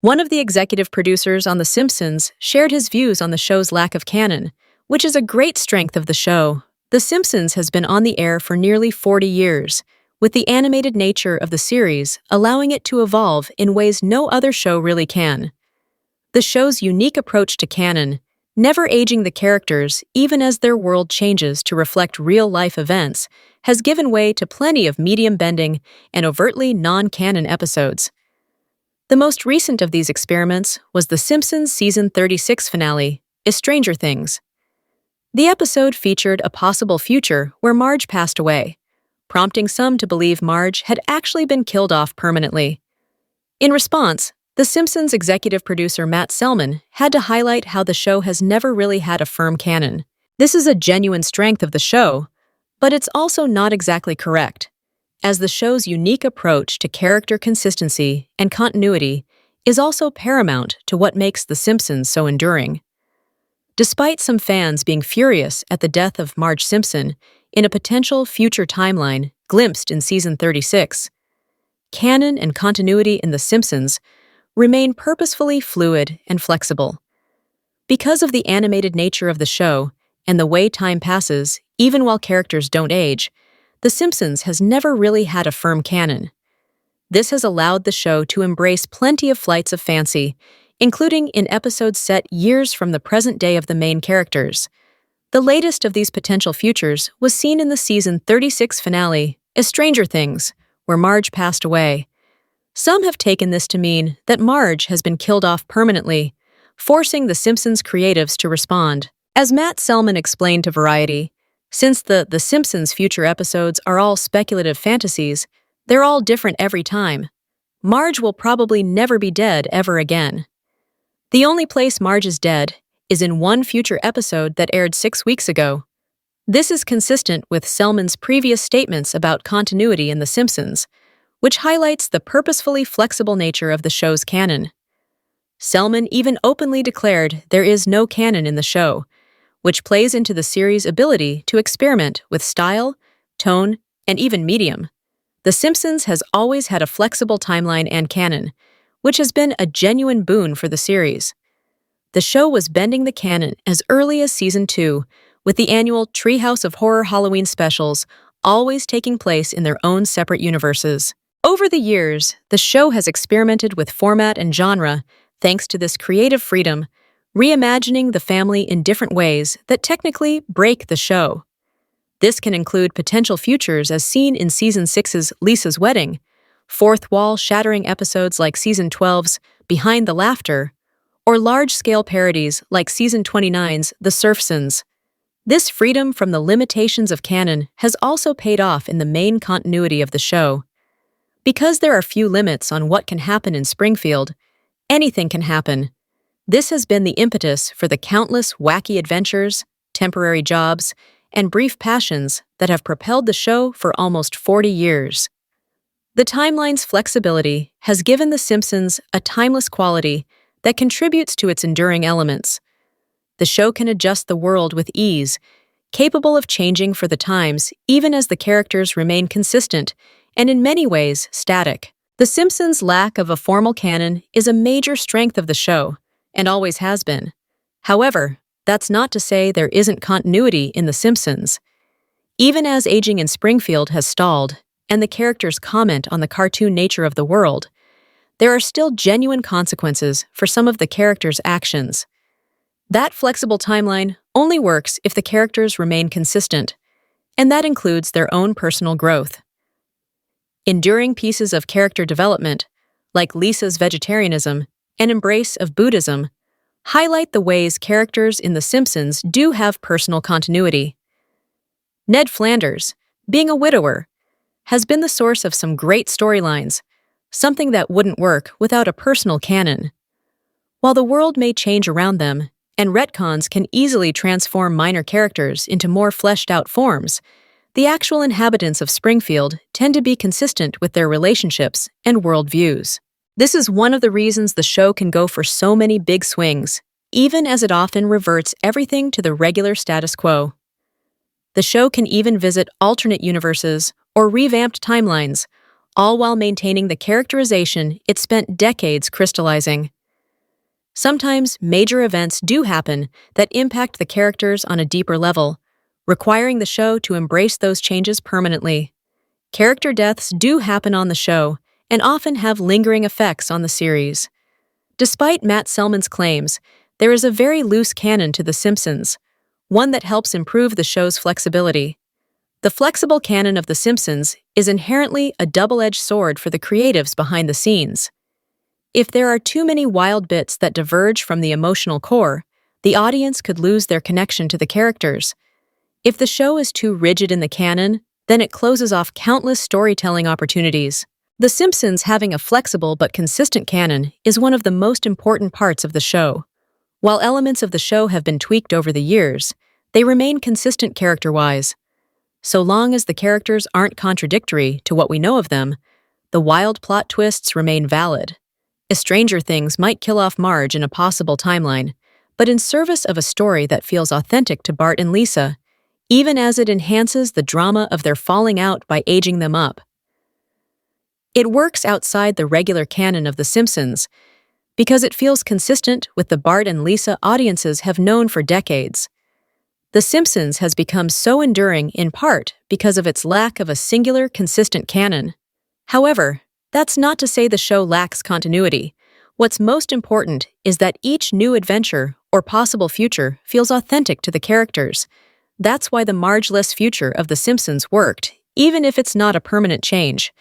One of the executive producers on The Simpsons shared his views on the show's lack of canon, which is a great strength of the show. The Simpsons has been on the air for nearly 40 years, with the animated nature of the series allowing it to evolve in ways no other show really can. The show's unique approach to canon, never aging the characters even as their world changes to reflect real-life events, has given way to plenty of medium-bending and overtly non-canon episodes. The most recent of these experiments was The Simpsons Season 36 finale, Is Stranger Things. The episode featured a possible future where Marge passed away, prompting some to believe Marge had actually been killed off permanently. In response, The Simpsons executive producer Matt Selman had to highlight how the show has never really had a firm canon. This is a genuine strength of the show, but it's also not exactly correct, as the show's unique approach to character consistency and continuity is also paramount to what makes The Simpsons so enduring. Despite some fans being furious at the death of Marge Simpson in a potential future timeline glimpsed in Season 36, canon and continuity in The Simpsons remain purposefully fluid and flexible. Because of the animated nature of the show and the way time passes, even while characters don't age, The Simpsons has never really had a firm canon. This has allowed the show to embrace plenty of flights of fancy, including in episodes set years from the present day of the main characters. The latest of these potential futures was seen in the Season 36 finale, Is Stranger Things, where Marge passed away. Some have taken this to mean that Marge has been killed off permanently, forcing The Simpsons creatives to respond. As Matt Selman explained to Variety, since the Simpsons future episodes are all speculative fantasies, they're all different every time. Marge will probably never be dead ever again. The only place Marge is dead is in one future episode that aired 6 weeks ago. This is consistent with Selman's previous statements about continuity in The Simpsons, which highlights the purposefully flexible nature of the show's canon. Selman even openly declared there is no canon in the show, which plays into the series' ability to experiment with style, tone, and even medium. The Simpsons has always had a flexible timeline and canon, which has been a genuine boon for the series. The show was bending the canon as early as Season 2, with the annual Treehouse of Horror Halloween specials always taking place in their own separate universes. Over the years, the show has experimented with format and genre thanks to this creative freedom, reimagining the family in different ways that technically break the show. This can include potential futures as seen in Season 6's Lisa's Wedding, fourth-wall-shattering episodes like Season 12's Behind the Laughter, or large-scale parodies like Season 29's The Simpsons. This freedom from the limitations of canon has also paid off in the main continuity of the show. Because there are few limits on what can happen in Springfield, anything can happen. This has been the impetus for the countless wacky adventures, temporary jobs, and brief passions that have propelled the show for almost 40 years. The timeline's flexibility has given The Simpsons a timeless quality that contributes to its enduring elements. The show can adjust the world with ease, capable of changing for the times even as the characters remain consistent and in many ways static. The Simpsons' lack of a formal canon is a major strength of the show, and always has been. However, that's not to say there isn't continuity in The Simpsons. Even as aging in Springfield has stalled, and the characters comment on the cartoon nature of the world, there are still genuine consequences for some of the characters' actions. That flexible timeline only works if the characters remain consistent, and that includes their own personal growth. Enduring pieces of character development, like Lisa's vegetarianism and embrace of Buddhism, highlight the ways characters in The Simpsons do have personal continuity. Ned Flanders, being a widower, has been the source of some great storylines, something that wouldn't work without a personal canon. While the world may change around them, and retcons can easily transform minor characters into more fleshed-out forms, the actual inhabitants of Springfield tend to be consistent with their relationships and worldviews. This is one of the reasons the show can go for so many big swings, even as it often reverts everything to the regular status quo. The show can even visit alternate universes or revamped timelines, all while maintaining the characterization it spent decades crystallizing. Sometimes major events do happen that impact the characters on a deeper level, requiring the show to embrace those changes permanently. Character deaths do happen on the show and often have lingering effects on the series. Despite Matt Selman's claims, there is a very loose canon to The Simpsons, one that helps improve the show's flexibility. The flexible canon of The Simpsons is inherently a double-edged sword for the creatives behind the scenes. If there are too many wild bits that diverge from the emotional core, the audience could lose their connection to the characters. If the show is too rigid in the canon, then it closes off countless storytelling opportunities. The Simpsons having a flexible but consistent canon is one of the most important parts of the show. While elements of the show have been tweaked over the years, they remain consistent character-wise. So long as the characters aren't contradictory to what we know of them, the wild plot twists remain valid. Stranger Things might kill off Marge in a possible timeline, but in service of a story that feels authentic to Bart and Lisa, even as it enhances the drama of their falling out by aging them up. It works outside the regular canon of The Simpsons because it feels consistent with the Bart and Lisa audiences have known for decades. The Simpsons has become so enduring in part because of its lack of a singular, consistent canon. However, that's not to say the show lacks continuity. What's most important is that each new adventure or possible future feels authentic to the characters. That's why the Marge-less future of The Simpsons worked, even if it's not a permanent change.